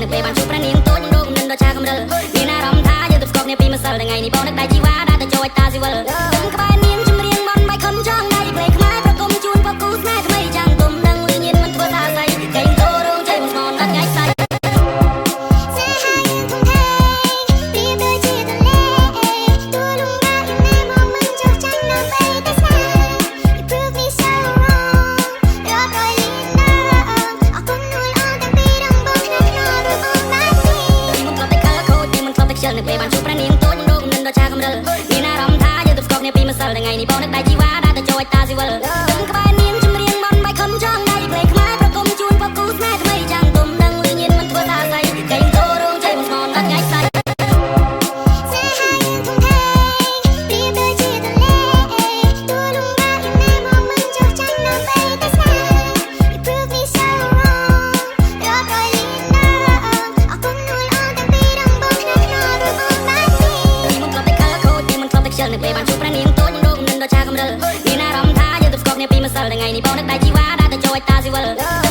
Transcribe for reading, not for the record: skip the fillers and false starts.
នៅពេលបានជួបព្រះនាងតូចនឹងរកគំនិតដ៏ឆាកំរិលមានអារម្មណ៍ថាយើងទប់ស្កប់គ្នាពីម្សិលថ្ងៃនេះបងនឹកដៃជីវ៉ាដើរទៅចូលឲ្យតាស៊ីវិលដឹងក្បែរនាងចម្រៀងបន់បាយខំចង់ដៃភ្លេងខ្មែរប្រគំជូនពកគូស្នេហ៍ថ្មីចាំងទុំដឹងលីញៀនមិនធ្វើថាស្អីកេងតោរងជ័យមកស្មនដល់ថ្ងៃស្អីនៅពេលបានជួបព្រះនាងតូចនឹងរកគំនិតដ៏ឆាកំរិលមានអារម្មណ៍ថាយើងទប់ស្កប់គ្នាពីម្សិលថ្ងៃនេះបងនឹកដៃជីវ៉ាដើរទៅចូលឲ្យតាស៊ីវិលដឹងក្បែរនាងចម្រៀងបន់បាយខំចង់ដៃភ្លេងខ្មែរប្រគំជូនពកគូស្នេហ៍ថ្មីចាំងទុំដឹងលីញៀនមិនធ្វើថាស្អីកេងតោរងជ័យមកស្មនដល់ថ្ងៃស្អីនៅពេលបានជួបព្រះនាងតូចនឹងរកគំនិតដ៏ឆាកំរិលមានអារម្មណ៍ថាយើងទប់ស្កប់គ្នាពីម្សិលថ្ងៃនេះបងនឹកដៃជីវ៉ាដើរទៅចូលឲ្យតាស៊ីវិល